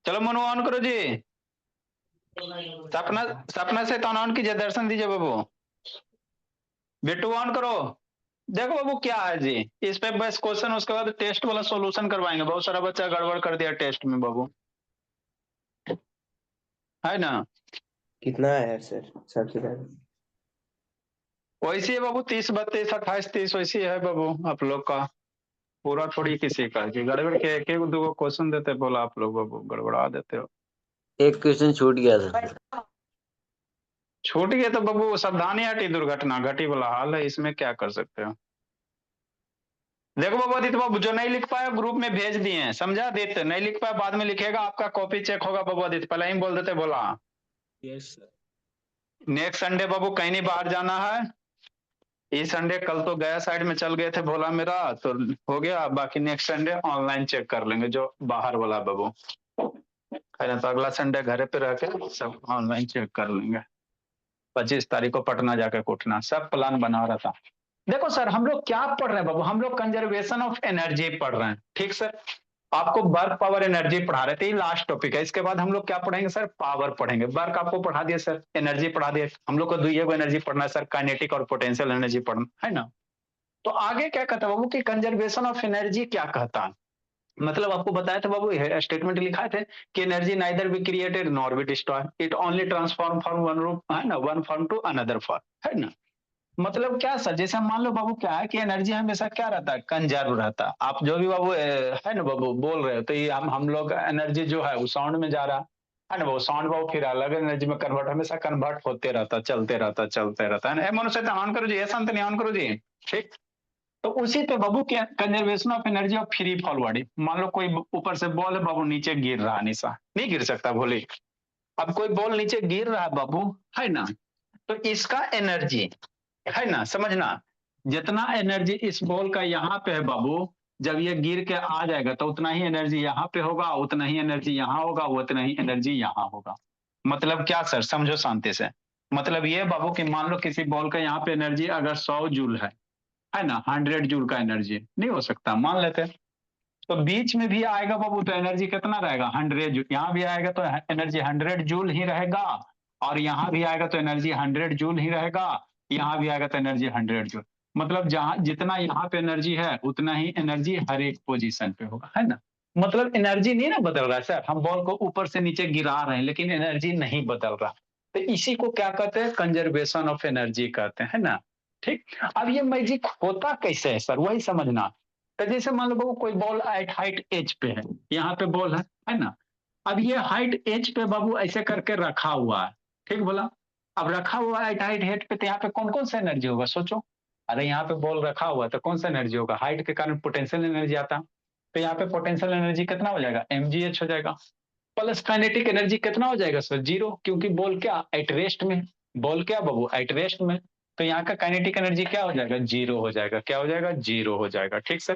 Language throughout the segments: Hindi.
चलो मनु ऑन करो जी। सपना सपना से तो ऑन कीजिए, दर्शन दीजिए बाबू। बिट्टू ऑन करो। देखो बाबू क्या है जी, इस पे बस क्वेश्चन, उसके बाद टेस्ट वाला सॉल्यूशन करवाएंगे। बहुत सारा बच्चा गड़बड़ कर दिया टेस्ट में बाबू, है ना। कितना है सर सबसे ज्यादा? वैसे है बाबू, 30 32 28 30 वैसे है बाबू आप लोग का। पूरा थोड़ी किसी का कि गड़बड़ के एक एक दो क्वेश्चन देते बोला आप लोग बाबू, गड़बड़ा देते हो। एक क्वेश्चन छूट गया था। छूट गया तो बाबू सावधानी हटी, दुर्घटना घटी वाला हाल है, इसमें क्या कर सकते हो। देखो बाबू, आदित्य बाबू जो नहीं लिख पाया ग्रुप में भेज दिए हैं, समझा। आदित्य नहीं लिख पाया बाद में लिखेगा, आपका कॉपी चेक होगा बाबू। आदित्य पहले ही बोल देते बोला। Yes sir. नेक्स्ट संडे बाबू कहीं नहीं बाहर जाना है। इस संडे, कल तो गया साइड में चल गए थे भोला मेरा, तो हो गया। बाकी नेक्स्ट संडे ऑनलाइन चेक कर लेंगे जो बाहर वाला बाबू, है ना। तो अगला संडे घर पे रह के सब ऑनलाइन चेक कर लेंगे। 25 तारीख को पटना जाकर कूटना, सब प्लान बना रहा था। देखो सर, हम लोग क्या पढ़ रहे हैं बाबू, हम लोग कंजर्वेशन ऑफ एनर्जी पढ़ रहे हैं, ठीक सर। आपको वर्क पावर एनर्जी पढ़ा रहे थे, ये लास्ट टॉपिक है। इसके बाद हम लोग क्या पढ़ेंगे सर, पावर पढ़ेंगे। वर्क आपको पढ़ा दिया सर, एनर्जी पढ़ा दिया। हम लोग को दुइये को एनर्जी पढ़ना है सर, काइनेटिक और पोटेंशियल एनर्जी पढ़ना है ना। तो आगे क्या कहता है बाबू कि कंजर्वेशन ऑफ एनर्जी क्या कहता है। मतलब आपको बताया था बाबू, स्टेटमेंट लिखा थे कि energy neither be created nor be destroy, it only transform from one रूप, है ना, one form to another form, है ना। मतलब क्या सर, जैसे मान लो बाबू क्या है कि एनर्जी हमेशा क्या रहता है, कंजर्व रहता है। आप जो भी बाबू है ना बाबू बोल रहे हो, तो ये हम लोग एनर्जी जो है वो साउंड में जा रहा है ना। वो साउंड बाबू फिर अलग एनर्जी में कन्वर्ट, हमेशा कन्वर्ट होते रहता, चलते रहता है ना। मनुष्य ऑन करो जी, ऐसा नहीं ऑन करो जी, ठीक। तो उसी पे बाबू क्या, conservation of energy of free fall body. मान लो कोई ऊपर से बॉल है बाबू, नीचे गिर रहा है, निशा नहीं गिर सकता बोले। अब कोई बॉल नीचे गिर रहा है बाबू, है ना। तो इसका एनर्जी, है ना, समझना। जितना एनर्जी इस बॉल का यहाँ पे है बाबू, जब ये गिर के आ जाएगा तो उतना ही एनर्जी यहाँ पे होगा, उतना ही एनर्जी यहाँ होगा, उतना ही एनर्जी यहाँ होगा। मतलब क्या सर, समझो शांति से। मतलब ये बाबू कि मान लो किसी बॉल का यहाँ पे एनर्जी अगर 100 जूल है ना, 100 जूल का एनर्जी नहीं हो सकता मान लेते। तो बीच में भी आएगा बाबू तो एनर्जी कितना रहेगा, 100 जूल। यहाँ भी आएगा तो एनर्जी 100 जूल ही रहेगा, और यहाँ भी आएगा तो एनर्जी 100 जूल ही रहेगा, यहाँ भी आएगा तो एनर्जी 100 जूल। मतलब जहां जितना यहाँ पे एनर्जी है उतना ही एनर्जी हर एक पोजीशन पे होगा, है ना। मतलब एनर्जी नहीं ना बदल रहा है सर, हम बॉल को ऊपर से नीचे गिरा रहे हैं लेकिन एनर्जी नहीं बदल रहा। तो इसी को क्या कहते हैं, कंजर्वेशन ऑफ एनर्जी कहते हैं ना। ठीक। अब ये मैजिक होता कैसे है सर, वही समझना। तो जैसे मान लो बाबू कोई बॉल हाइट एच पे है, यहाँ पे बॉल है ना। अब ये हाइट एच पे बाबू ऐसे करके रखा हुआ है, ठीक बोला। अब रखा हुआ है हाइट हेड पे, तो यहाँ पे कौन कौन सा एनर्जी होगा सोचो। अरे यहाँ पे बॉल रखा हुआ है तो कौन सा एनर्जी होगा, हाइट के कारण पोटेंशियल एनर्जी आता। तो यहाँ पे पोटेंशियल एनर्जी कितना हो जाएगा, mgh हो जाएगा। प्लस काइनेटिक एनर्जी कितना हो जाएगा सर, जीरो, क्योंकि बॉल क्या एट रेस्ट में। बॉल क्या बाबू, एट रेस्ट में। तो यहाँ का काइनेटिक एनर्जी क्या हो जाएगा, जीरो हो जाएगा। क्या हो जाएगा, जीरो हो जाएगा, ठीक सर।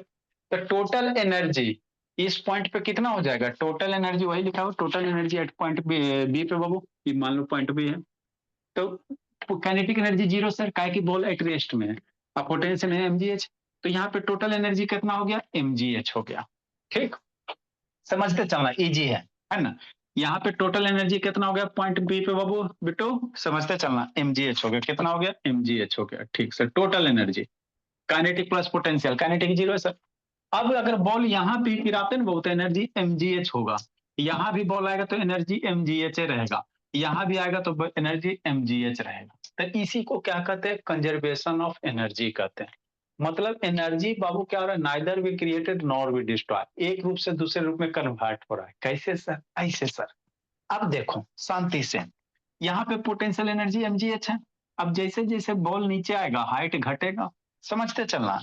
तो टोटल एनर्जी इस पॉइंट पे कितना हो जाएगा, टोटल एनर्जी वही लिखा हो, total energy at point B पे बाबू, मान लो पॉइंट बी है। तो काइनेटिक एनर्जी जीरो सर, काय की बॉल एट रेस्ट में है। अब पोटेंशियल है mgh, तो यहाँ पे टोटल एनर्जी कितना हो गया, mgh हो गया। ठीक, समझते चलना, इजी है ना। यहाँ पे टोटल एनर्जी कितना हो गया पॉइंट बी पे बाबू, बिटो समझते चलना, mgh हो गया। कितना हो गया, mgh हो गया, ठीक sir. Total energy, kinetic plus potential, kinetic zero है सर। अब अगर बॉल यहाँ पे गिराते ना बहुत, एनर्जी mgh होगा। यहाँ भी बॉल आएगा तो एनर्जी mgh रहेगा, यहाँ भी आएगा तो एनर्जी mgh रहेगा। तो इसी को क्या कहते हैं, कंजर्वेशन ऑफ एनर्जी कहते हैं। मतलब एनर्जी बाबू क्या हो रहा है, neither be created nor be destroy, एक रूप से दूसरे रूप में कन्वर्ट हो रहा है। कैसे सर, ऐसे सर। अब देखो शांति से, यहाँ पे पोटेंशियल एनर्जी mgh है। अब जैसे जैसे बॉल नीचे आएगा हाइट घटेगा, समझते चलना।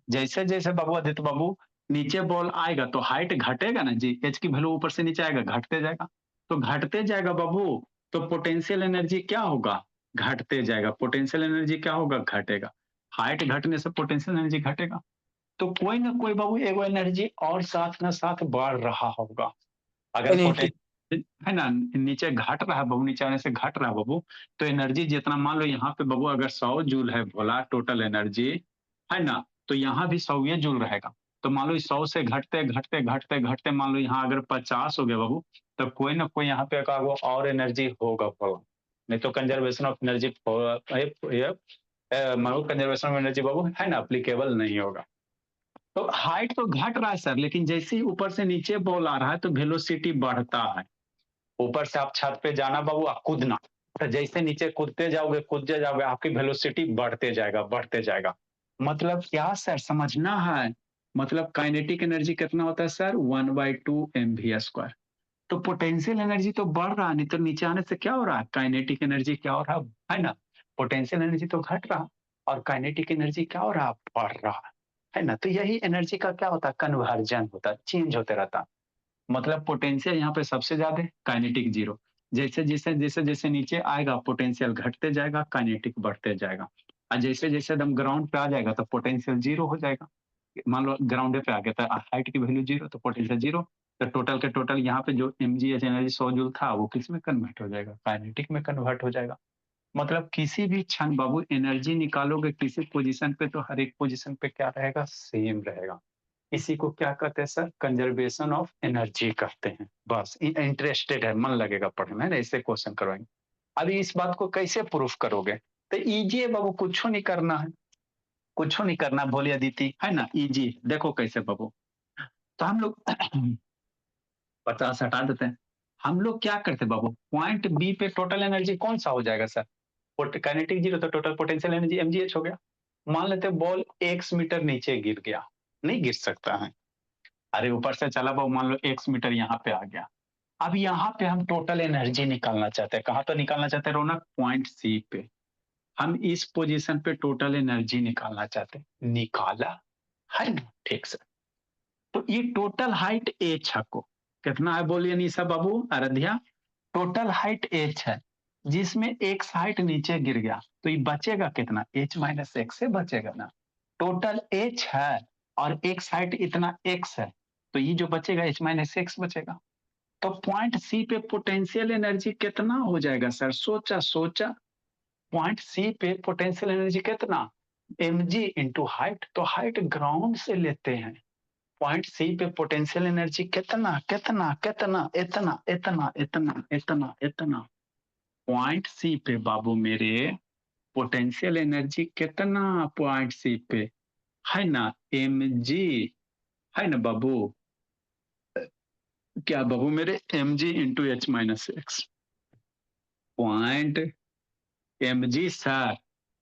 जैसे जैसे बाबू आदित्य बाबू नीचे बॉल आएगा तो हाइट घटेगा ना जी, एच की वैल्यू ऊपर से नीचे आएगा, घटते जाएगा। तो घटते जाएगा बाबू, तो पोटेंशियल एनर्जी क्या होगा, घटते जाएगा। पोटेंशियल एनर्जी क्या होगा, घटेगा। हाइट घटने से पोटेंशियल एनर्जी घटेगा। तो कोई ना कोई बाबू एगो एनर्जी और साथ ना साथ बढ़ रहा होगा। अगर पोटेंशियल है ना नीचे घट रहा है बाबू, नीचे आने से घट रहा है बाबू, तो एनर्जी जितना मान लो यहाँ पे बाबू अगर 100 जूल है बोला टोटल एनर्जी, है ना, तो यहाँ भी 100 जूल रहेगा। तो मान लो 100 से घटते घटते घटते घटते मान लो यहाँ अगर 50 हो गया बाबू, तो कोई ना कोई यहाँ पे का वो और एनर्जी होगा बाबू, नहीं तो कंजर्वेशन ऑफ एनर्जी मान लो कंजर्वेशन ऑफ एनर्जी बाबू है ना अप्लीकेबल नहीं होगा। तो हाइट तो घट रहा है सर, लेकिन जैसे ही ऊपर से नीचे बॉल आ रहा है तो वेलोसिटी बढ़ता है। ऊपर से आप छत पे जाना बाबू, आप कूदना, तो जैसे नीचे कूदते जाओगे आपकी वेलोसिटी बढ़ते जाएगा। मतलब क्या सर समझना है, मतलब काइनेटिक एनर्जी कितना होता है सर 1/2 mv²। तो पोटेंशियल एनर्जी तो बढ़ रहा है, नहीं तो नीचे आने से क्या हो रहा है, काइनेटिक एनर्जी क्या हो रहा है ना, पोटेंशियल एनर्जी तो घट रहा और काइनेटिक एनर्जी क्या हो रहा, बढ़ रहा है ना। तो यही एनर्जी का क्या होता है, कन्वर्जन होता है, चेंज होते रहता। मतलब पोटेंशियल यहाँ पे सबसे ज्यादा, काइनेटिक जीरो। जैसे जैसे जैसे जैसे नीचे आएगा पोटेंशियल घटते जाएगा, काइनेटिक बढ़ते जाएगा। और जैसे जैसे एकदम ग्राउंड पे आ जाएगा तो पोटेंशियल जीरो हो जाएगा। मान लो ग्राउंड पे आ गया तो हाइट की वैल्यू जीरो तो पोटेंशियल जीरो, तो टोटल के टोटल यहाँ पे जो mgh एनर्जी 100 जूल था वो किस में कन्वर्ट हो जाएगा, काइनेटिक में कन्वर्ट हो जाएगा। मतलब किसी भी क्षण बाबू एनर्जी निकालोगे किसी पोजीशन पे तो हर एक पोजीशन पे क्या रहेगा, सेम रहेगा। इसी को क्या कहते हैं सर, कंजर्वेशन ऑफ एनर्जी कहते हैं। बस इंटरेस्टेड है, मन लगेगा पढ़ने में, ऐसे क्वेश्चन करवाएंगे। अभी इस बात को कैसे प्रूफ करोगे, तो इजी है बाबू, कुछ नहीं करना है, कुछ नहीं करना, बोलिए अदिति है ना, इजी। देखो कैसे बाबू, तो हम लोग 50 हटा देते हैं। हम लोग क्या करते हैं बाबू, पॉइंट बी पे टोटल एनर्जी कौन सा हो जाएगा सर, काइनेटिक जीरो, तो टोटल पोटेंशियल एनर्जी mgh हो गया। मान लेते हैं बॉल x मीटर नीचे गिर गया, नहीं गिर सकता है, अरे ऊपर से चला बाबू, मान लो x मीटर यहाँ पे आ गया। अब यहाँ पे हम टोटल एनर्जी निकालना चाहते हैं, कहाँ पे निकालना चाहते हैं रौनक, पॉइंट सी पे। हम इस पोजीशन पे टोटल एनर्जी निकालना चाहते हैं, निकाला है ना, ठीक सर। तो ये टोटल हाइट h है, को कितना है बोलिए निशा बाबू, आराध्या, टोटल हाइट h है, जिसमें x हाइट नीचे गिर गया, तो ये बचेगा कितना, h माइनस एक्स से बचेगा ना। टोटल h है और x हाइट इतना x है, तो ये जो बचेगा h माइनस एक्स बचेगा। तो पॉइंट सी पे पोटेंशियल एनर्जी कितना हो जाएगा सर, सोचा सोचा, पॉइंट सी पे पोटेंशियल एनर्जी कितना, mg इंटू हाइट, तो हाइट ग्राउंड से लेते हैं, पॉइंट सी पे पोटेंशियल एनर्जी कितना कितना कितना, इतना इतना इतना इतना इतना, पॉइंट सी पे बाबू मेरे पोटेंशियल एनर्जी कितना, पॉइंट सी पे है ना mg, है ना बाबू, क्या बाबू मेरे mg into H minus x, point mg sir,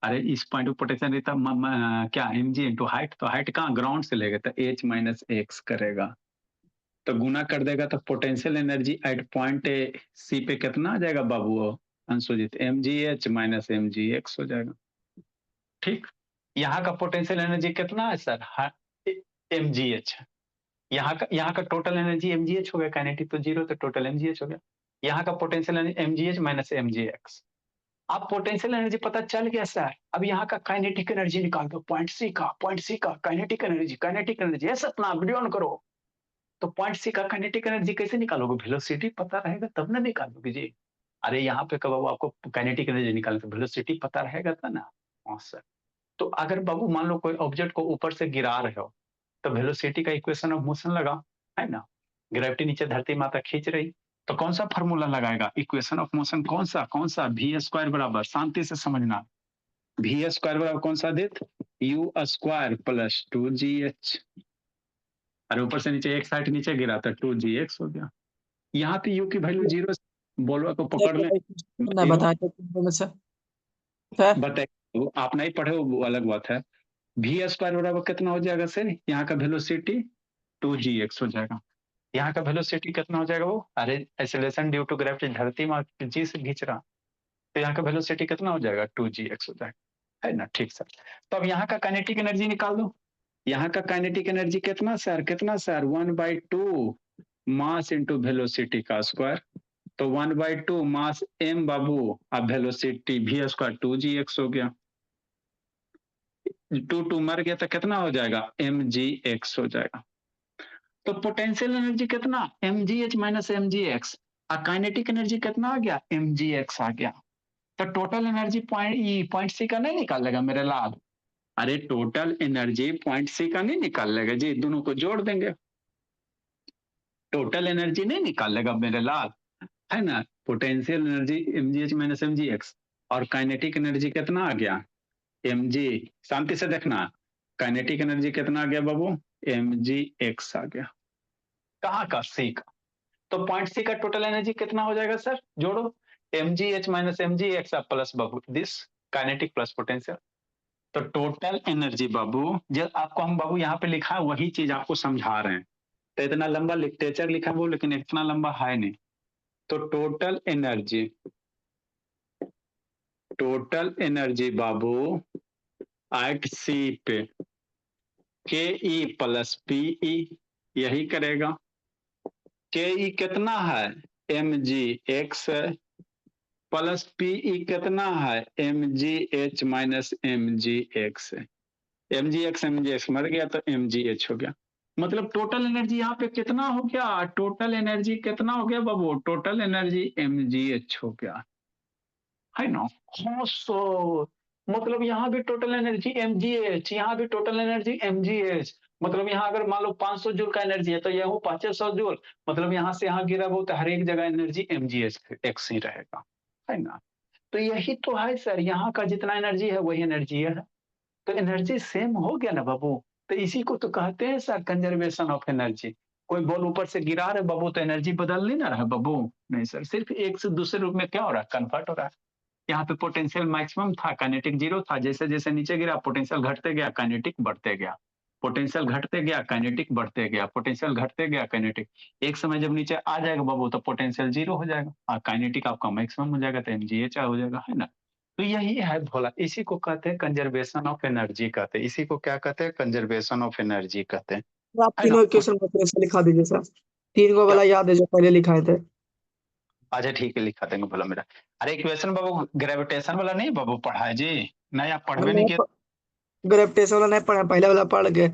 अरे इस पॉइंट पे पोटेंशियल रहता क्या mg इंटू हाइट, तो हाइट कहाँ ग्राउंड से लेगा तो h माइनस एक्स करेगा, तो गुना कर देगा तो potential energy at point C पे कितना आ जाएगा बाबू, अंशुजीत mgh माइनस mgx हो जाएगा। ठीक, यहाँ का पोटेंशियल एनर्जी कितना है सर, mgh, यहाँ का टोटल एनर्जी mgh हो गया, काइनेटिक तो जीरो, तो टोटल mgh हो गया। यहाँ का potential energy mgh minus mgx। अब पोटेंशियल एनर्जी पता चल गया सर, अब यहाँ का काइनेटिक एनर्जी निकाल दो, पॉइंट सी का काइनेटिक एनर्जी ऐसा अपना वीडियो ऑन करो। तो पॉइंट सी का काइनेटिक एनर्जी कैसे निकालोगे, वेलोसिटी पता रहेगा तब ना निकालोगे जी। अरे यहाँ पे कब बाबू आपको काइनेटिक एनर्जी निकालना, तो वेलोसिटी पता रहेगा था ना। हाँ सर, तो अगर बाबू मान लो कोई ऑब्जेक्ट को ऊपर से गिरा रहे हो, तो वेलोसिटी का इक्वेशन ऑफ मोशन लगा, है ना, ग्रेविटी नीचे धरती माता खींच रही, तो कौन सा फॉर्मूला लगाएगा, इक्वेशन ऑफ मोशन कौन सा v स्क्वायर बराबर, शांति से समझना, v स्क्वायर बराबर कौन सा देत, u स्क्वायर प्लस 2gh, अरे ऊपर से नीचे एक साइड नीचे गिरा था 2gx हो गया। यहाँ पे u की वैल्यू जीरो, बोलवा को पकड़ ले, ना बताते सर। सर बताइए आप नहीं पढ़े वो अलग बात है। v स्क्वायर बराबर कितना हो जाएगा सर, यहाँ का वेलोसिटी 2gx हो जाएगा, यहाँ का वेलोसिटी कितना हो जाएगा वो, अरे एक्सेलरेशन ड्यू टू ग्रेविटी, धरती में जी से खींच रहा, तो यहाँ का वेलोसिटी कितना हो जाएगा 2gx हो जाएगा, है ना, ठीक सर। तो अब यहाँ का काइनेटिक एनर्जी निकाल दो, यहाँ का काइनेटिक एनर्जी कितना सर, 1/2 मास इंटू वेलोसिटी का स्क्वायर, तो 1/2 मास m बाबू, अब वेलोसिटी v स्क्वायर 2gx हो गया, 2 मर गया तो कितना हो जाएगा mgx हो जाएगा। तो पोटेंशियल एनर्जी कितना mgh माइनस mgx, और काइनेटिक एनर्जी कितना आ गया mgx आ गया। तो टोटल एनर्जी पॉइंट सी का नहीं निकालेगा मेरे लाल, अरे टोटल एनर्जी पॉइंट सी का नहीं निकाल लेगा जी, दोनों को जोड़ देंगे। टोटल एनर्जी नहीं निकाल लेगा मेरे लाल, है ना। Potential energy mgh minus mgx, और काइनेटिक एनर्जी कितना आ गया, mg। शांति से देखना, काइनेटिक एनर्जी कितना आ गया बाबू, mgx आ गया। कहाँ का, सी का। तो पॉइंट सी का टोटल एनर्जी कितना हो जाएगा सर, जोड़ो, mgh minus mgx plus Babu this kinetic plus potential. तो टोटल एनर्जी बाबू, जो आपको हम बाबू यहाँ पे लिखा है वही चीज आपको समझा रहे हैं। तो इतना लंबा लिटरेचर लिखा है वो, लेकिन इतना लंबा है नहीं। तो टोटल एनर्जी बाबू एट सी पे के ई प्लस पी ई, यही करेगा। के ई कितना है, एम जी एक्स है, प्लस पी ई कितना है, M G H minus M G X है। एम जी एक्स मर गया तो एम जी एच हो गया। मतलब टोटल एनर्जी यहाँ पे कितना हो गया, टोटल एनर्जी कितना हो गया बाबू, total energy M G H हो गया, है ना। हाँ सो मतलब यहाँ भी total energy M G H, यहाँ भी total energy M G H. मतलब यहाँ अगर मान लो 500 जूल का एनर्जी है तो यह 500 जूल, मतलब यहाँ से यहाँ गिरा वो, तो हर एक जगह energy M G H X ही रहेगा, है ना। तो यही तो है सर, यहाँ का जितना एनर्जी है वही एनर्जी है। तो एनर्जी सेम हो गया ना बाबू। तो इसी को तो कहते हैं सर कंजर्वेशन ऑफ एनर्जी। कोई बॉल ऊपर से गिरा रहे बाबू तो एनर्जी बदल नहीं ना रहा है बाबू, नहीं सर, सिर्फ एक से दूसरे रूप में क्या हो रहा है, कन्वर्ट हो रहा है। यहाँ पे पोटेंशियल मैक्सिमम था, काइनेटिक जीरो था, जैसे जैसे नीचे गिरा पोटेंशियल घटते गया, काइनेटिक बढ़ते गया, पोटेंशियल घटते गया, काइनेटिक बढ़ते गया, पोटेंशियल घटते गया, काइनेटिक। एक समय जब नीचे आ जाएगा बाबू तो पोटेंशियल जीरो हो जाएगा और काइनेटिक आपका मैक्सिमम हो जाएगा, तो एमजीएच हो जाएगा, है ना। तो यही है भोला, इसी को कहते हैं कंजर्वेशन ऑफ एनर्जी कहते हैं, इसी को क्या कहते हैं, कंजर्वेशन ऑफ एनर्जी कहते हैं, तो आप है ना। तीनों इक्वेशन को ऐसे लिखा दीजिए सर, तीन को क्या, वाला याद है जो पहले लिखाए थे। अच्छा ठीक है लिखा देंगे भोला मेरा। अरे इक्वेशन बाबू ग्रेविटेशन वाला नहीं बाबू पढ़ा है जी, नहीं आप पढ़वे नहीं किया। ग्रेविटेशन वाला नहीं पढ़ा, पहले वाला पढ़ गए।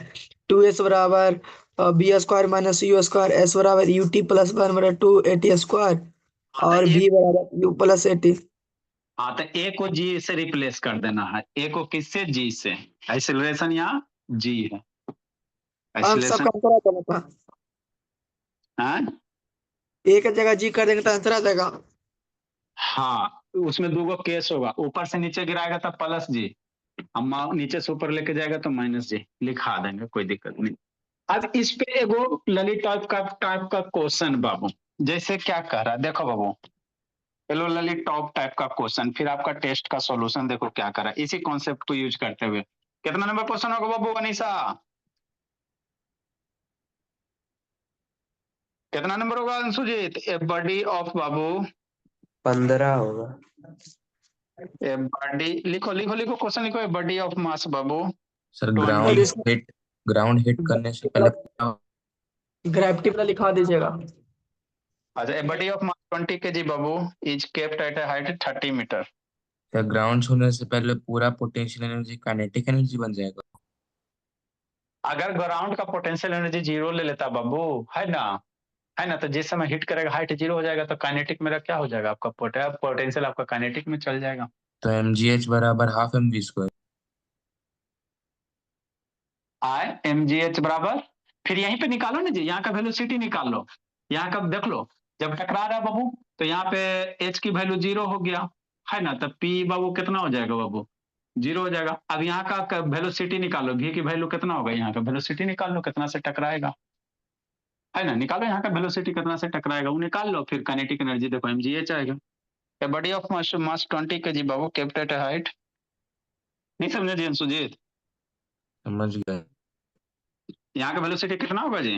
2s बराबर B square minus U square, S बराबर यू टी प्लस वन बराबर 2 स्क्वायर, हाँ तो और एक, भी बराबर यू प्लस 80। हाँ तो ए को जी से रिप्लेस कर देना है, ए को किससे, जी से। एक्सीलरेशन यहाँ जी है, अंक एक्सीलरेशन। सबका आंसर आ जाना था, हाँ ए की जगह जी कर देंगे तो आंसर आ जाएगा। हाँ, उसमें दो केस होगा, ऊपर से नीचे गिराएगा तब प्लस जी, हम नीचे से ऊपर लेके जाएगा तो माइनस जी, लिखा देंगे कोई दिक्कत नहीं। अब इस पे एगो ललित टाइप का क्वेश्चन बाबू, जैसे क्या कह रहा है देखो बाबू, हेलो ललित टॉप टाइप का क्वेश्चन, फिर आपका टेस्ट का सॉल्यूशन देखो क्या कर रहा है, इसी कॉन्सेप्ट को यूज करते हुए। कितना नंबर क्वेश्चन होगा बाबू अनीसा, कितना नंबर होगा अंशुजीत, ए बॉडी ऑफ बाबू, 15 होगा। ए बॉडी, लिखो लिखो लिखो क्वेश्चन लिखो, ए बॉडी ऑफ मास बाबू सर 20। ग्राउंड हिट करने से पहले ग्रेविटी वाला लिखा दीजिएगा। अच्छा, a body of mass 20 kg बाबू is kept at a height 30 meter. Sir ground होने से पहले पूरा पोटेंशियल एनर्जी काइनेटिक एनर्जी बन जाएगा। अगर ग्राउंड का पोटेंशियल एनर्जी जीरो ले लेता बाबू, है ना, है ना, तो जिस समय हिट करेगा हाइट जीरो हो जाएगा, तो काइनेटिक मेरा क्या हो जाएगा, आपका पोटेंशियल आपका काइनेटिक में चल जाएगा। तो mgh बराबर हाफ mv स्क्वायर। आई एम जी एच बराबर, फिर यहीं पे निकालो ना जी, यहाँ का वेलोसिटी निकाल लो, यहाँ का देख लो, जब टकरा रहा है बाबू तो यहाँ पे एच की वैल्यू जीरो हो गया, है ना, तब पी बाबू कितना हो जाएगा बाबू, जीरो हो जाएगा। अब यहाँ का वेलोसिटी निकालो, भी की वैल्यू कितना होगा, यहाँ का वेलोसिटी निकाल लो कितना से टकराएगा, है ना, निकालो यहाँ का वेलोसिटी कितना से टकराएगा वो निकाल लो, फिर काइनेटिक एनर्जी देखो एमजीएच आएगा। ए body of mass 20 kg Babu kept at height, नहीं समझे जी सुजीत, समझ गए। यहाँ का वेलोसिटी कितना होगा जी,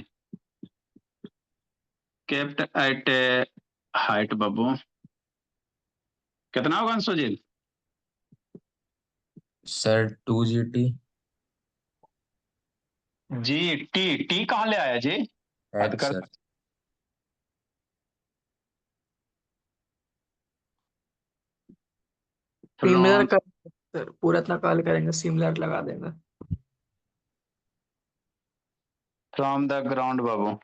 केप्ट एट हाइट बाबू कितना होगा Anshujit, sir 2gt G T, T कहाँ ले आया जी, हद h कर। सर। सिमिलर फ्रॉम कर सर, पूरा इतना कॉल करेंगे सिमिलर लगा देंगे। फ्रॉम द ग्राउंड बाबू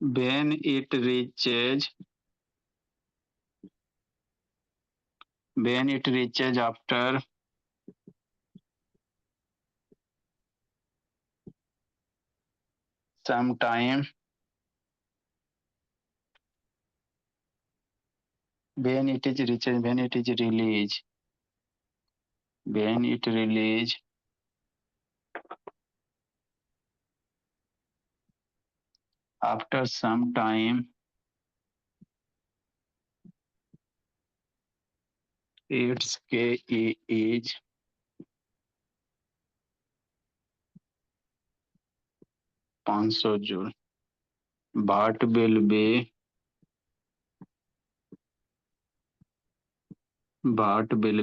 when it reaches after some time when it is reached, when it is released, when it release after some time its KE is 500 joule. What will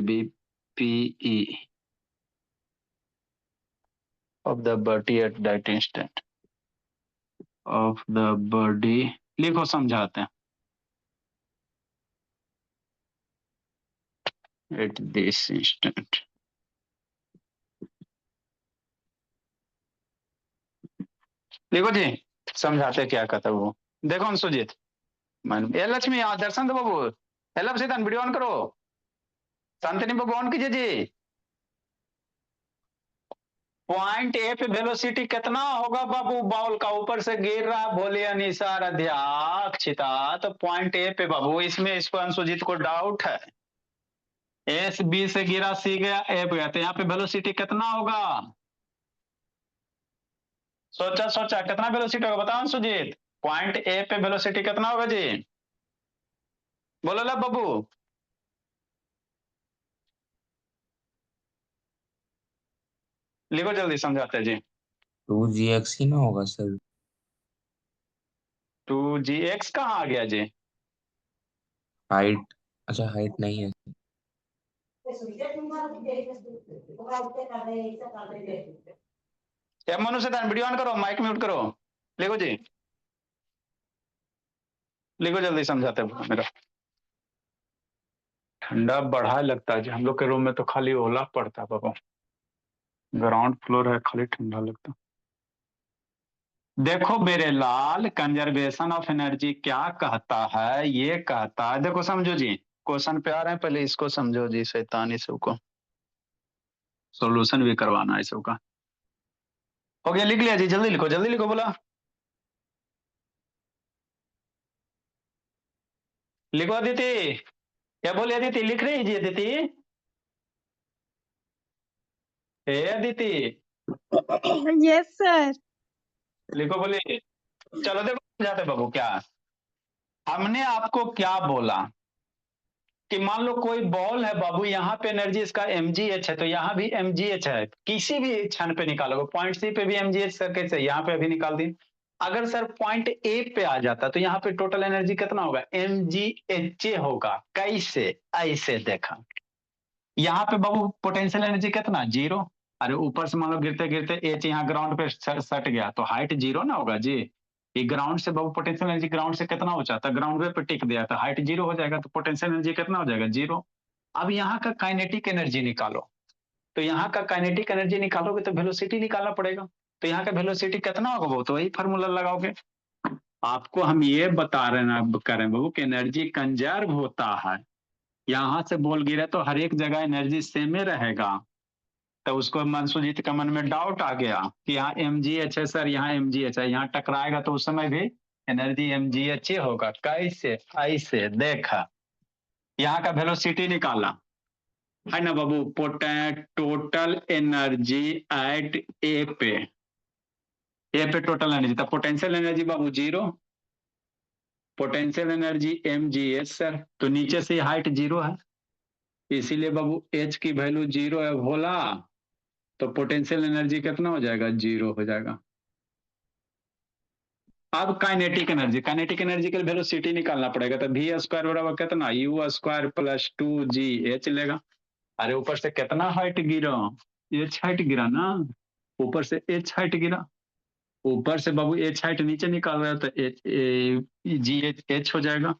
be PE of the body at that instant? Of the body लिखो समझाते हैं at this instant. लिखो जी समझाते क्या कहता है वो देखो अंशुजीत मन ए लक्ष्मी दर्शन दो बाबू हेलो सीधन वीडियो ऑन करो शांतिनी बाबू ऑन कीजिए जी पॉइंट ए पे वेलोसिटी कितना होगा बाबू बॉल का ऊपर से गिर रहा बोले अनिसार अध्यक्षिता तो पॉइंट ए पे बाबू इसमें इसको अंशुजीत को डाउट है एस बी से गिरा सी गया ए पे गया तो यहाँ पे वेलोसिटी कितना होगा सोचा सोचा कितना वेलोसिटी होगा बताओ अंशुजीत पॉइंट ए पे वेलोसिटी कितना होगा जी बोलो ला बाबू लिखो जल्दी समझाते हैं जी 2gx ही ना होगा सर 2gx कहाँ आ गया जी हाइट अच्छा हाइट नहीं है या मनु से वीडियो ऑन करो माइक म्यूट करो लिखो जी लिखो जल्दी समझाते हैं मेरा ठंडा बढ़ा लगता है जी हम लोग के रूम में तो खाली ओला पड़ता है बाबा ग्राउंड फ्लोर है खाली ठंडा लगता देखो मेरे लाल कंजर्वेशन ऑफ एनर्जी क्या कहता है ये कहता है देखो समझो जी क्वेश्चन पे आ रहे हैं पहले इसको समझो जी शैतानी सबको सॉल्यूशन भी करवाना है सबका हो गया लिख लिया जी जल्दी लिखो बोला लिखो अदिति क्या बोले अदिति लिख रही जी अदिति हे अदिति यस सर लिखो बोले चलो देखो जाते बाबू क्या हमने आपको क्या बोला कि मान लो कोई बॉल है बाबू यहाँ पे एनर्जी इसका mgh है तो यहाँ भी mgh है किसी भी क्षण पे निकालोगे पॉइंट सी पे भी mgh सर कैसे यहाँ पे अभी निकाल दी अगर सर पॉइंट ए पे आ जाता तो यहाँ पे टोटल एनर्जी कितना होगा mgha होगा कैसे ऐसे देखा यहाँ पे बाबू पोटेंशियल एनर्जी कितना 0 अरे ऊपर से मान लो गिरते गिरते एच यहाँ ग्राउंड पे सट गया तो हाइट 0 ना होगा जी ये ग्राउंड से बाबू पोटेंशियल एनर्जी ग्राउंड से कितना हो जाता है ग्राउंड वे पे टिक दिया तो हाइट 0 हो जाएगा तो पोटेंशियल एनर्जी कितना हो जाएगा 0 अब यहाँ का काइनेटिक एनर्जी निकालो तो यहाँ का काइनेटिक एनर्जी निकालोगे तो वेलोसिटी निकालना पड़ेगा तो यहाँ का वेलोसिटी कितना होगा वो तो वही फार्मूला लगाओगे आपको हम ये बता रहे हैं बाबू कि एनर्जी कंजर्व होता है यहाँ से बॉल गिरा तो हर एक जगह एनर्जी सेम ही रहेगा तो उसको मनसुजीत का मन में डाउट आ गया कि यहाँ mgh है सर यहाँ mgh है यहाँ टकराएगा तो उस समय भी एनर्जी mgh होगा कैसे ऐसे देखा यहाँ का वेलोसिटी निकाला है ना बाबू टोटल एनर्जी एट ए पे टोटल एनर्जी था पोटेंशियल एनर्जी बाबू 0 पोटेंशियल एनर्जी mgh सर तो नीचे से हाइट 0 है इसीलिए बाबू h की वैल्यू 0 है बोला तो पोटेंशियल एनर्जी कितना हो जाएगा 0 हो जाएगा अब काइनेटिक एनर्जी के लिए वेलोसिटी निकालना पड़ेगा तो v स्क्वायर बराबर कितना u स्क्वायर प्लस 2gh लेगा अरे ऊपर से कितना हाइट गिरा h हाइट गिरा ना ऊपर से h हाइट गिरा ऊपर से बाबू h हाइट नीचे निकाल रहा है तो gh हो जाएगा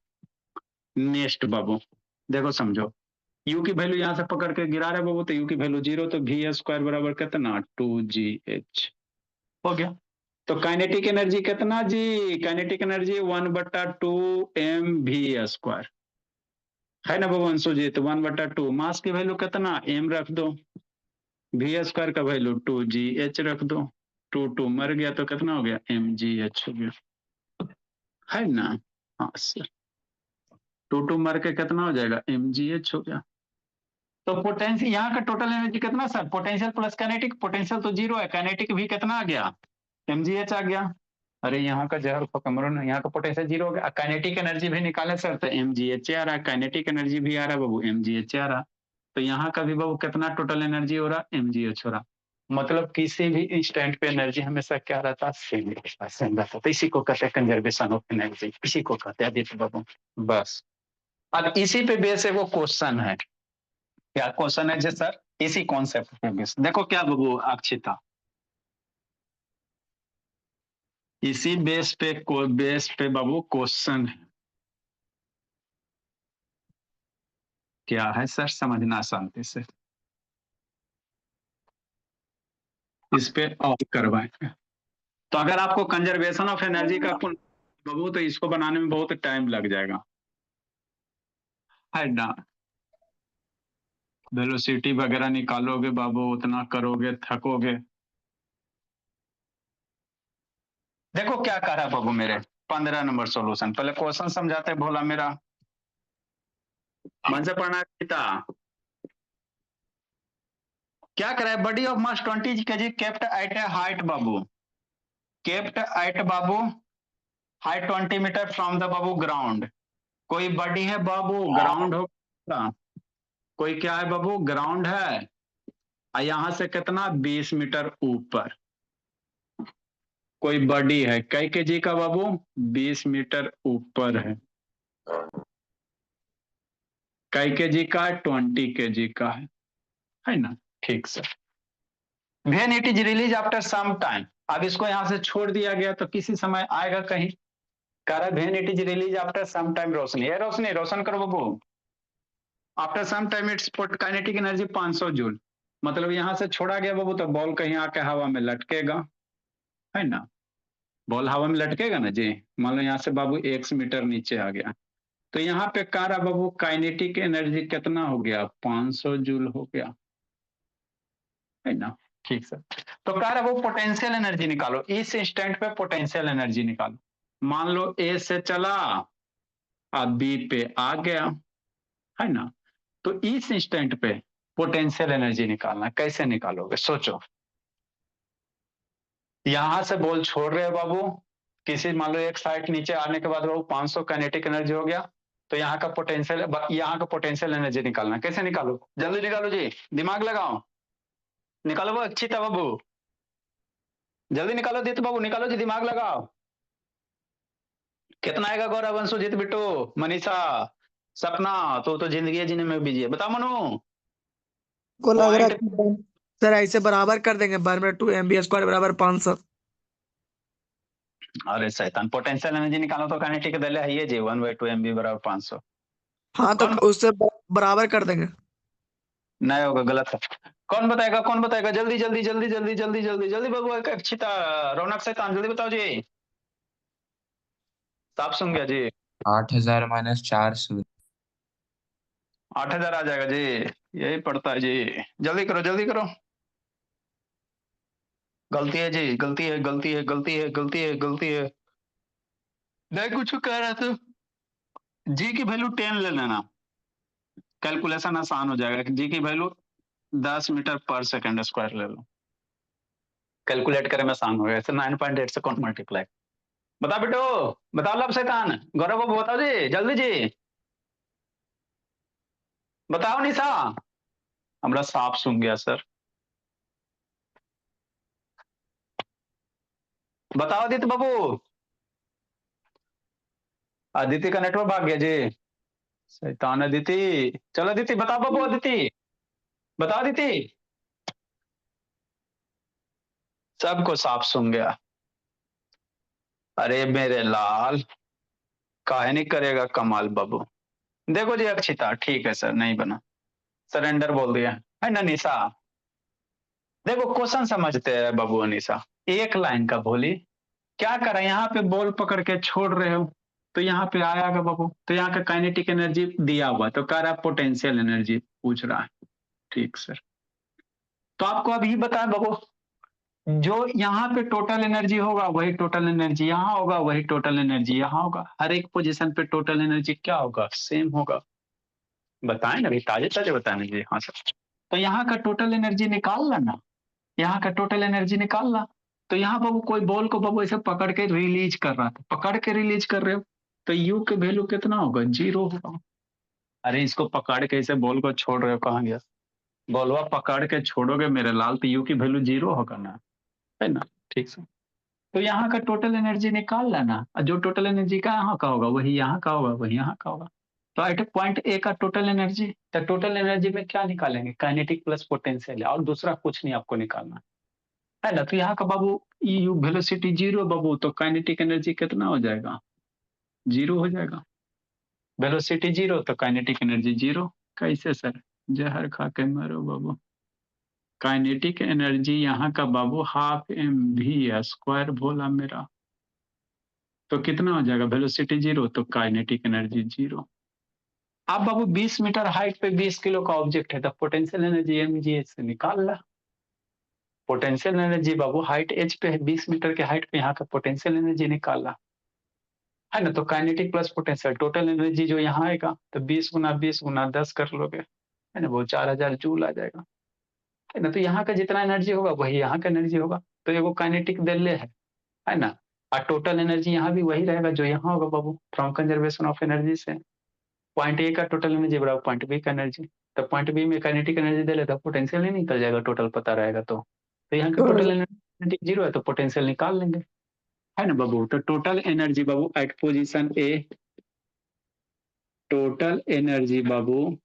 नेक्स्ट बाबू देखो समझो u की वैल्यू यहाँ से पकड़ के गिरा रहे बाबू तो u की वैल्यू 0 तो v स्क्वायर बराबर कितना 2gh हो गया तो काइनेटिक एनर्जी कितना जी काइनेटिक एनर्जी 1/2 mv स्क्वायर है ना बाबू अंशुजीत 1/2 मास की वैल्यू कितना m रख दो v स्क्वायर का वैल्यू 2gh रख दो 2 मर गया तो कितना हो गया mgh हो गया, है ना। हाँ सर, 2 मर के कितना हो जाएगा mgh हो गया। तो पोटेंशियल यहाँ का टोटल एनर्जी कितना sir, potential plus kinetic, potential तो 0 है, काइनेटिक भी कितना आ गया mgh आ गया। अरे यहाँ का जहर कमरो ना, यहाँ का पोटेंशियल 0 हो गया, काइनेटिक एनर्जी भी निकाले सर तो mgh आ रहा है, काइनेटिक एनर्जी भी आ रहा है बाबू mgh आ रहा। तो यहाँ का भी बाबू कितना टोटल एनर्जी हो रहा mgh हो रहा। मतलब किसी भी इंस्टेंट पे एनर्जी हमेशा क्या रहता, सेम रहता। तो इसी को कहते हैं कंजर्वेशन ऑफ एनर्जी, इसी को कहते हैं आदित्य बाबू। बस अब इसी पे बेस है वो क्वेश्चन है, क्या क्वेश्चन है जी सर, इसी कॉन्सेप्ट पे बेस। देखो क्या बाबू अक्षिता, इसी बेस पे बाबू क्वेश्चन है, क्या है सर, समझना शांति से, इस पे ऑफ करवाएंगे। तो अगर आपको कंजर्वेशन ऑफ एनर्जी का बाबू तो इसको बनाने में बहुत टाइम लग जाएगा, है ना। वेलोसिटी वगैरह निकालोगे बाबू, उतना करोगे थकोगे। देखो क्या कह रहा है बाबू मेरे 15 नंबर सॉल्यूशन, पहले क्वेश्चन समझाते भोला मेरा, मन से पढ़ना पिता। क्या कर रहा है, body of mass 20 kg kept at a height बाबू, केप्ट एट बाबू हाइट 20 मीटर फ्रॉम द बाबू ग्राउंड। कोई बॉडी है बाबू, ग्राउंड होगा, कोई क्या है बाबू, ग्राउंड है, और यहां से कितना 20 मीटर ऊपर कोई बॉडी है, कई केजी का बाबू, 20 मीटर ऊपर है कई केजी का, 20 केजी का है ना। ठीक sir, when it is release after some time, अब इसको यहां से छोड़ दिया गया तो किसी समय आएगा कहीं, कह रहा when it is release after some time, रोशनी है, रोशनी रोशन करो बाबू, after some time it's kinetic energy 500 joule, मतलब यहां से छोड़ा गया बाबू तो बॉल कहीं आके हवा में लटकेगा, है ना, बॉल हवा में लटकेगा ना जी। मान लो यहाँ से बाबू 1 मीटर नीचे आ गया, तो यहाँ पे कह रहा बाबू काइनेटिक एनर्जी कितना हो गया, 500 जूल हो गया, है ना। ठीक सर, तो कह रहा वो पोटेंशियल एनर्जी निकालो, इस इंस्टेंट पे पोटेंशियल एनर्जी निकालो। मान लो ए से चला और बी पे आ गया, है ना, तो इस इंस्टेंट पे पोटेंशियल एनर्जी निकालना, कैसे निकालोगे सोचो। यहां से बॉल छोड़ रहे हो बाबू, किसी मान लो एक साइड नीचे आने के बाद बाबू 500 काइनेटिक एनर्जी हो गया, तो यहाँ का पोटेंशियल एनर्जी निकालना, कैसे निकालो, जल्दी निकालो जी, दिमाग लगाओ, निकालो वो अच्छी था बाबू, जल्दी निकालो दीत बाबू, निकालो जी, दिमाग लगाओ। कितना आएगा गौरव, अंशु, जीत, बिट्टू, मनीषा, सपना, तो जिंदगी जीने में बिजी है, बताओ मनु। को लग रहा पॉइंट, है सर ऐसे बराबर कर देंगे, बार में 2 mv² बराबर 500। अरे शैतान, पोटेंशियल एनर्जी निकालो तो काइनेटिक दले है ये जी 1/2 mv बराबर 500। हाँ तो कौन उससे बराबर कर देंगे। नहीं होगा, गलत है। कौन बताएगा, कौन बताएगा, जल्दी जल्दी जल्दी जल्दी जल्दी जल्दी जल्दी बाबू, एक अक्षिता, रौनक, शैतान, जल्दी बताओ जी, साफ सुन गया जी। 8000 माइनस 400। 8000 आ जाएगा जी, यही पड़ता है जी, जल्दी करो जल्दी करो। गलती है जी, गलती है गलती है गलती है गलती है गलती है। नहीं कुछ कह रहा था, जी की वैल्यू 10 ले लेना, कैलकुलेशन आसान हो जाएगा। जी की वैल्यू 10 मीटर पर सेकंड स्क्वायर ले लो, कैलकुलेट करे में आसान होगा, ऐसे 9.8 से कौन मल्टीप्लाई। बताओ बेटो, बताओ लब शैतान, गौरव बाबू बताओ जी जल्दी जी, बताओ निशा, हमरा साफ सुन गया सर, बताओ आदित्य बाबू। अदिति का नेटवर्क भाग गया जी, शैतान अदिति, चलो अदिति बताओ बाबू, अदिति बताओ अदिति, सबको साफ सुन गया। अरे मेरे लाल, काहे नहीं करेगा कमाल बाबू। देखो जी अक्षिता, ठीक है सर, नहीं बना, सरेंडर बोल दिया, है ना निशा। देखो क्वेश्चन समझते हैं बाबू अनिशा, एक लाइन का बोली, क्या करा, यहाँ पे बॉल पकड़ के छोड़ रहे हो तो यहाँ पे आएगा बाबू, तो यहाँ का काइनेटिक एनर्जी दिया हुआ, तो कह रहा पोटेंशियल एनर्जी पूछ रहा है। ठीक सर, तो आपको अभी बताएं बाबू, जो यहाँ पे टोटल एनर्जी होगा वही टोटल एनर्जी यहाँ होगा, वही टोटल एनर्जी यहाँ होगा। हर एक पोजीशन पे टोटल एनर्जी क्या होगा, सेम होगा। बताएं ना, अभी ताजे ताजे बताएं मुझे। हाँ सर, तो यहाँ का टोटल एनर्जी निकाल ला ना, यहाँ का टोटल एनर्जी निकाल ला। तो यहाँ बाबू कोई बॉल को बाबू ऐसे पकड़ के रिलीज कर रहा था, पकड़ के रिलीज कर रहे हो तो यू के वैल्यू कितना होगा, 0 होगा। अरे इसको पकड़ के इसे बॉल को छोड़ रहे हो, कहाँ गया बॉलवा, पकड़ के छोड़ोगे मेरे लाल तो यू की वैल्यू 0 होगा ना, है ना। ठीक से, तो यहाँ का टोटल एनर्जी निकाल लेना, और जो टोटल एनर्जी का यहाँ का होगा वही यहाँ का होगा, वही यहाँ का होगा। तो एट पॉइंट ए का टोटल एनर्जी, तो टोटल एनर्जी में क्या निकालेंगे, काइनेटिक प्लस पोटेंशियल, और दूसरा कुछ नहीं आपको निकालना, है ना। तो यहाँ का बाबू यू वेलोसिटी 0 बाबू, तो काइनेटिक एनर्जी कितना हो जाएगा, 0 हो जाएगा। वेलोसिटी 0 तो काइनेटिक एनर्जी 0। कैसे सर, जहर खा के मरो बाबू। काइनेटिक एनर्जी यहाँ का बाबू ½ mv² बोला मेरा, तो कितना हो जाएगा, वेलोसिटी 0 तो काइनेटिक एनर्जी 0। अब बाबू 20 मीटर हाइट पे 20 किलो का ऑब्जेक्ट है, तो पोटेंशियल एनर्जी mgh से निकाल ला। पोटेंशियल एनर्जी बाबू हाइट h पे है, 20 मीटर के हाइट पे यहाँ का पोटेंशियल एनर्जी निकाल ला, है ना। तो kinetic plus potential, total energy जो यहाँ आएगा तो 20 गुना 20 गुना 10 कर लोगे, है ना, वो 4000 जूल आ जाएगा, है ना। तो यहाँ का जितना एनर्जी होगा वही यहाँ का एनर्जी होगा, तो ये वो काइनेटिक दिल्ले है ना। और टोटल एनर्जी यहाँ भी वही रहेगा जो यहाँ होगा बाबू, फ्रॉम कंजर्वेशन ऑफ एनर्जी से। पॉइंट ए का टोटल एनर्जी बराबर पॉइंट बी का एनर्जी, तो पॉइंट बी में काइनेटिक एनर्जी दे लेता, पोटेंशियल नहीं निकल जाएगा, टोटल पता रहेगा तो यहाँ का टोटल एनर्जी 0 है तो पोटेंशियल निकाल लेंगे, है ना बाबू। तो टोटल एनर्जी बाबू eight position A, total energy बाबू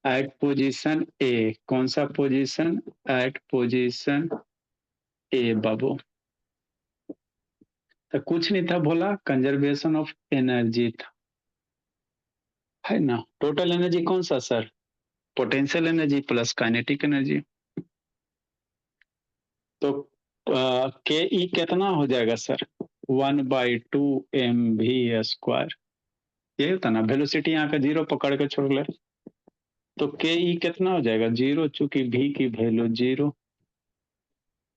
एट पोजीशन ए, कौन सा पोजीशन, एट पोजीशन ए बाबू, तो कुछ नहीं था बोला, कंजर्वेशन ऑफ एनर्जी था, है ना। टोटल एनर्जी कौन सा sir, potential energy plus kinetic energy. तो के ई कितना हो जाएगा सर, 1/2mv², यही होता ना। वेलोसिटी यहाँ का 0 पकड़ के छोड़ ले, तो के ई कितना हो जाएगा 0, चूंकि v की वैल्यू 0।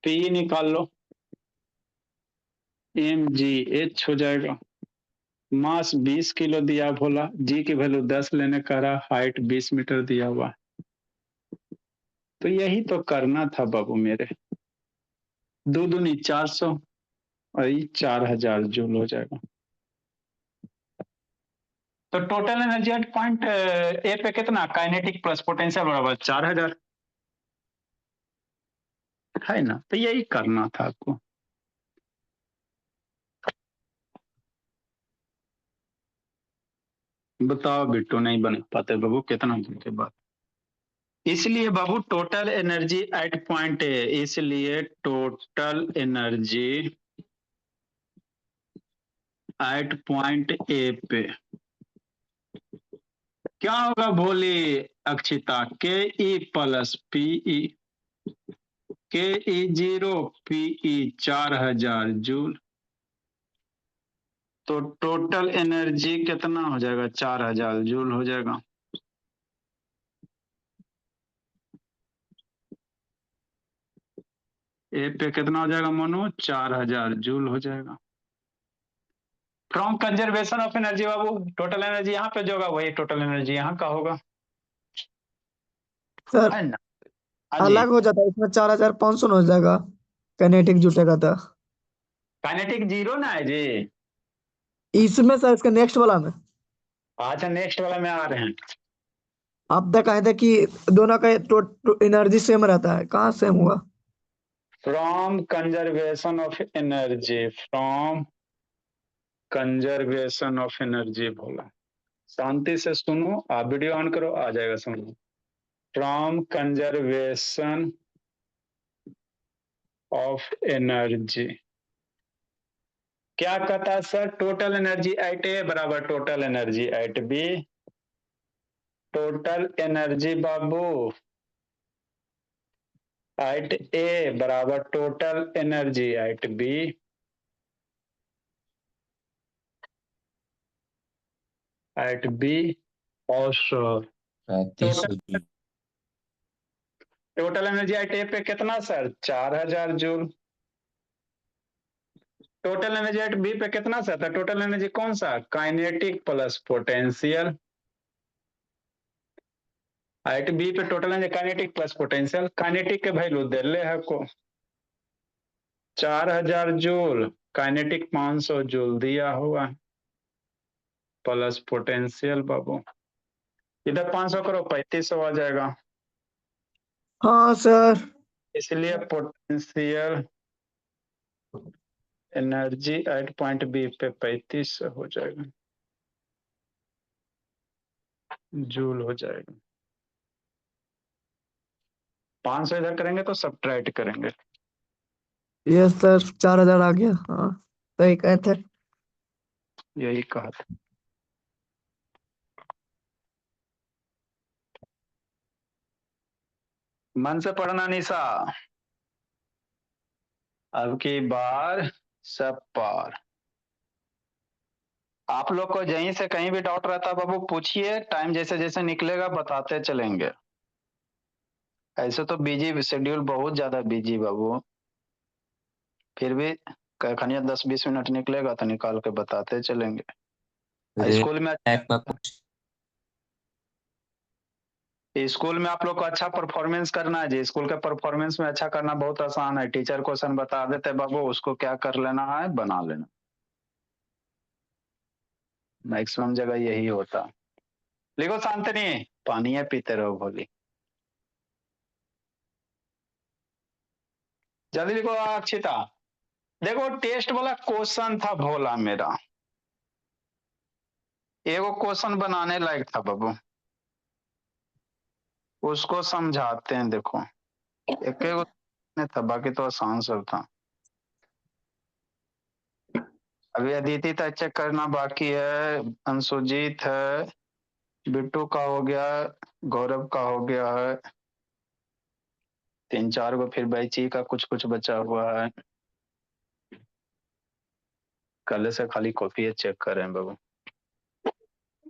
पी निकाल लो, mgh हो जाएगा। मास 20 किलो दिया भोला, जी की वैल्यू 10 लेने का रहा, हाइट 20 मीटर दिया हुआ। तो यही तो करना था बाबू मेरे, 2 दूनी 400 और ये 4000 जूल हो जाएगा। तो total energy at point A पे कितना, काइनेटिक प्लस पोटेंशियल बराबर 4000, है ना। तो यही करना था आपको। बताओ बिट्टू, नहीं बन पाते बाबू कितना दिन के बाद। इसलिए बाबू total energy at point A, इसलिए total energy at point A पे क्या होगा भोली अक्षिता, के ई प्लस पीई, के ई 0 पीई 4000 जूल। तो टोटल एनर्जी कितना हो जाएगा, 4000 जूल हो जाएगा। ए पे कितना हो जाएगा मोनू, 4000 जूल हो जाएगा। From conservation of energy Babu, total energy यहाँ पे जो होगा वही टोटल एनर्जी यहाँ का होगा, सर है ना। हाँ जी, अलग हो जाता है, इसमें 4500 हो जाएगा, काइनेटिक जुटेगा था काइनेटिक 0 ना है जी। इसमें सर, इसका नेक्स्ट वाला में अच्छा नेक्स्ट वाला में आ रहे हैं। आप तक कहे थे कि दोनों का एनर्जी सेम रहता है, कहाँ सेम हुआ। From conservation of energy, from conservation of energy बोला, शांति से सुनो, आप वीडियो ऑन करो आ जाएगा समझ। फ्रॉम कंजर्वेशन ऑफ एनर्जी क्या कहता है sir, total energy at A बराबर total energy at B. Total energy बाबू एट ए बराबर total energy at B, at B. और 3500 joule. Total energy at A पे कितना sir? 4000 joule. Total energy at B पे कितना सर? तो टोटल एनर्जी कौन सा? Kinetic plus potential. At B पे total energy kinetic plus potential. Kinetic के वैल्यू दे ले है को 4000 जूल, काइनेटिक 500 जूल दिया हुआ प्लस पोटेंशियल बाबू। इधर 500 करो 3500 आ जाएगा। हाँ सर। इसलिए potential energy at point B पे 3500 हो जाएगा, जूल हो जाएगा। 500 इधर करेंगे तो सब्ट्रैक्ट करेंगे। यस सर, 4000 आ गया। हाँ सही कहे थे। यही कहा था। मन से पढ़ना निशा, अब की बार सब पार। आप लोग को यहीं से कहीं भी डाउट रहता बाबू पूछिए, टाइम जैसे जैसे निकलेगा बताते चलेंगे। ऐसे तो बिजी शेड्यूल, बहुत ज्यादा बिजी बाबू, फिर भी खनिया 10-20 मिनट निकलेगा तो निकाल के बताते चलेंगे। स्कूल में टाइप का कुछ स्कूल में आप लोग को अच्छा परफॉर्मेंस करना है जी। स्कूल के परफॉर्मेंस में अच्छा करना बहुत आसान है। टीचर क्वेश्चन बता देते बाबू, उसको क्या कर लेना है, बना लेना। मैक्सिमम जगह यही होता। लिखो शांतनी, पानी है पीते रहो भोली। जल्दी लिखो अक्षिता। देखो टेस्ट वाला क्वेश्चन था भोला मेरा, एगो क्वेश्चन बनाने लायक था बाबू, उसको समझाते हैं। देखो एक एगो था, बाकी तो आसान सब था। अभी अदिति तक चेक करना बाकी है, अंशुजीत है, बिट्टू का हो गया, गौरव का हो गया है, 3-4 को, फिर बैची का कुछ कुछ बचा हुआ है। कल से खाली कॉपी चेक करें बाबू।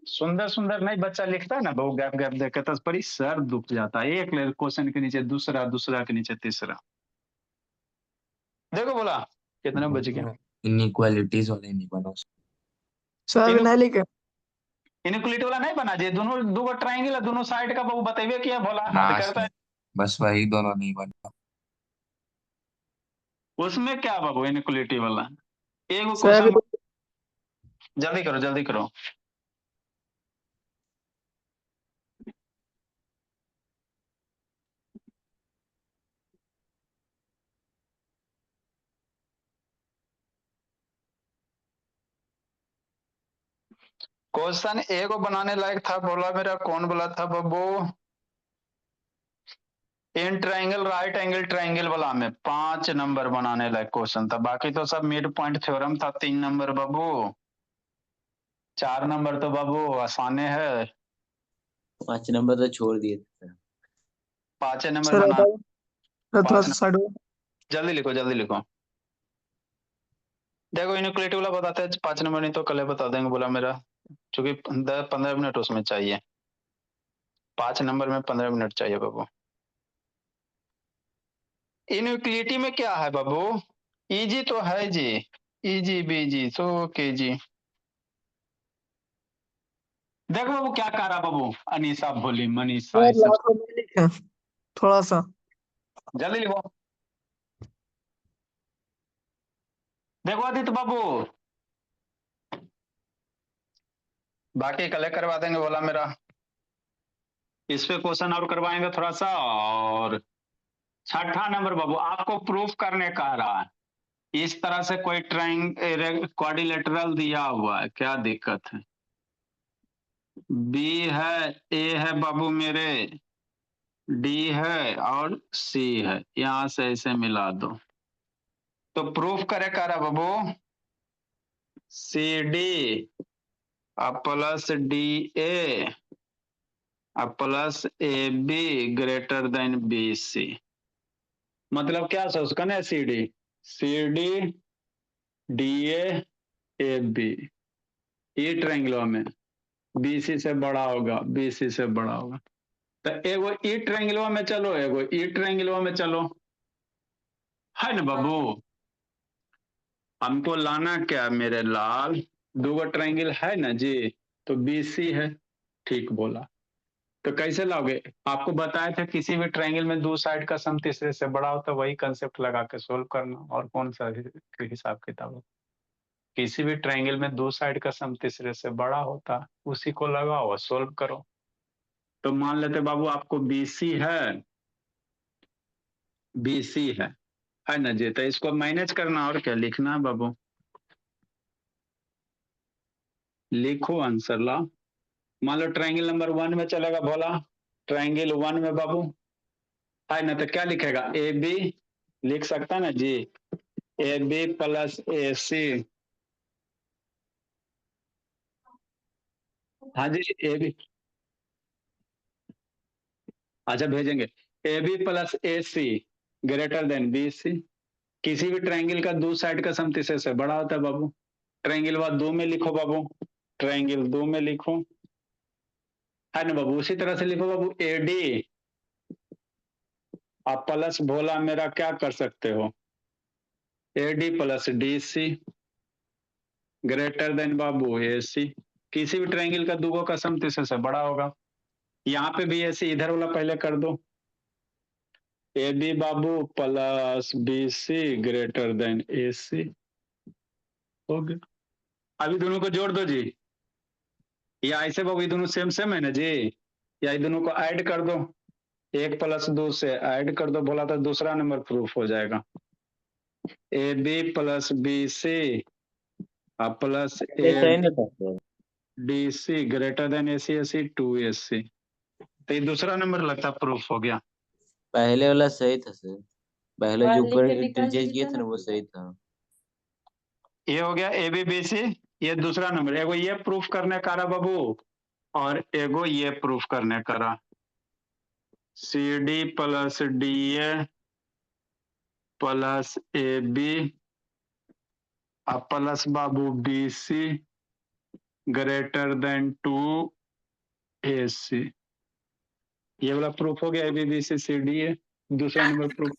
सुंदर सुंदर नहीं बच्चा लिखता है ना बाबू, गैप गैप देखे तो बड़ी सर दुख जाता है। एक क्वेश्चन के नीचे दूसरा, दूसरा के नीचे तीसरा। देखो बोला कितने बच गए। इनइक्वालिटीज वाले नहीं बना। सर अभी नहीं लिखे। इनइक्वालिटी वाला नहीं बना जी। दोनों दो ट्रायंगल है, दोनों साइड का बाबू बताइए क्या बोला ना हद करता है। बस वही दोनों नहीं बना। उसमें क्या बाबू इनइक्वालिटी वाला? एक सर अभी क्वेश्चन, जल्दी करो जल्दी करो। क्वेश्चन ए को बनाने लायक था बोला मेरा, कौन बोला था बाबू? इन ट्रायंगल राइट एंगल ट्रायंगल वाला में 5 नंबर बनाने लायक क्वेश्चन था। बाकी तो सब मिड पॉइंट थ्योरम था। 3 नंबर बाबू, 4 नंबर तो बाबू आसाने है। 5 नंबर तो छोड़ दिए थे सर। 5 नंबर सर बना। बताओ सर, थोड़ा 5 सा नंबर साइड हो। जल्दी लिखो जल्दी लिखो। देखो इनइक्वालिटी वाला बताते हैं 5 नंबर, नहीं तो कल बता देंगे बोला मेरा, क्योंकि 10-15 मिनट उसमें चाहिए। 5 नंबर में 15 मिनट चाहिए बाबू। इनइक्वालिटी में क्या है बाबू? इजी तो है जी, इजी बीजी सो के जी। देखो बाबू क्या कह रहा बाबू, अनीसा भोली मनीषा सर ये सब। लास्ट में नहीं लिखे, थोड़ा सा। जल्दी लिखो। देखो आदित्य बाबू, बाकी कलेक्ट करवा देंगे बोला मेरा। इस पे क्वेश्चन और करवाएंगे थोड़ा सा। और 6ठा नंबर बाबू आपको प्रूफ करने का रहा है। इस तरह से कोई क्वाड्रिलेटरल दिया हुआ है, क्या दिक्कत है? बी है, ए है बाबू मेरे, डी है और सी है, यहां से ऐसे मिला दो तो प्रूफ करे का रहा बाबू। C D plus D A plus A B greater than B C. मतलब क्या सोच कने C D D A B, ये ट्रायंगल में बीसी से बड़ा होगा, बीसी से बड़ा होगा। तो एगो ई ट्रायंगलवा में चलो, एगो ई ट्रायंगलवा में चलो, है ना बाबू। हमको लाना क्या मेरे लाल, दो ट्रायंगल है ना जी, तो बीसी है, ठीक बोला। तो कैसे लाओगे, आपको बताया था किसी भी ट्रायंगल में दो साइड का सम तीसरे से बड़ा होता, वही कंसेप्ट लगा के सोल्व करना, और कौन सा हिसाब किताब है। किसी भी ट्रायंगल में दो साइड का सम तीसरे से बड़ा होता, उसी को लगाओ और सोल्व करो। तो मान लेते बाबू आपको बीसी है, बीसी है ना जी, तो इसको मैनेज करना, और क्या लिखना है बाबू, लिखो आंसर ला। मान लो ट्रायंगल नंबर 1 में चलेगा भोला, ट्रायंगल 1 में बाबू है ना, तो क्या लिखेगा, ए बी लिख सकता ना जी, ए बी प्लस ए सी, हाँ जी ए बी, अच्छा भेजेंगे, A B plus A C greater than B C. किसी भी ट्रायंगल का दो साइड का सम तीसरे से बड़ा होता है बाबू। ट्रायंगल वा 2 में लिखो बाबू, ट्रायंगल 2 में लिखो, है ना बाबू। उसी तरह से लिखो बाबू ए डी, आप प्लस भोला मेरा क्या कर सकते हो, A D plus D C greater than बाबू ए सी। किसी भी ट्रायंगल का दुगो का सम तीसरे से बड़ा होगा। यहाँ पे भी ए सी, इधर वाला पहले कर दो, ए बी बाबू plus B C greater than A C, हो गया। अभी दोनों को जोड़ दो जी, या ऐसे बाबू ये दोनों सेम सेम है ना जी, या ये दोनों को ऐड कर दो, 1 + 2 से ऐड कर दो बोला, तो दूसरा नंबर प्रूफ हो जाएगा, A B plus B C plus ये सही ए नहीं था sir, D C greater than A C, A C 2 A C. तो ये दूसरा नंबर लगता प्रूफ हो गया। पहले वाला सही था सर, पहले और जो लिख ऊपर के निकाल चेंज दीजिए किया था ना ना वो फिर। सही था। ये हो गया ए बी बी सी, ये दूसरा नंबर, एगो ये प्रूफ करने का रहा बाबू, और एगो ये प्रूफ करने का रहा, C D plus D A plus A B plus बाबू B C greater than 2 A C. ये वाला प्रूफ हो गया, A B B C C D A. दूसरा नंबर प्रूफ।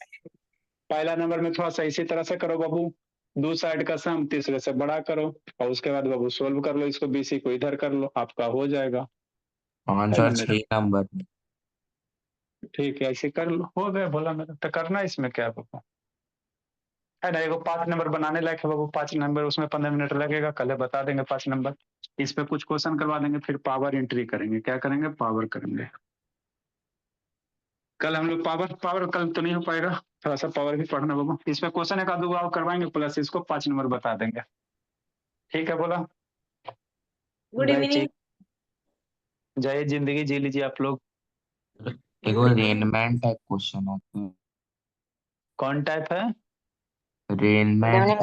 पहला नंबर में थोड़ा सा इसी तरह से करो बाबू, दो साइड का सम तीसरे से बड़ा करो, और उसके बाद बाबू सोल्व कर लो, इसको बीसी को इधर कर लो, आपका हो जाएगा, है ना आंसर मेरा। 6 नंबर में। ठीक है, ऐसे कर लो, हो गया बोला मेरा, तो करना इसमें क्या बाबू, है ना। एगो 5 नंबर बनाने लायक है बाबू, 5 नंबर, उसमें 15 मिनट लगेगा, कल बता देंगे 5 नंबर। इस पे कुछ क्वेश्चन करवा देंगे, फिर पावर एंट्री करेंगे। क्या करेंगे, पावर करेंगे। कल हम लोग पावर पावर कल तो नहीं हो पाएगा, थोड़ा सा पावर भी पढ़ना बाबू। इस पे क्वेश्चन एक आध दो और करवाएंगे, प्लस इसको 5 नंबर बता देंगे। ठीक है बोला। Good evening. जय जिंदगी जी लीजिए आप लोग। एक और रेनमैन टाइप क्वेश्चन है, कौन टाइप है, रेनमैन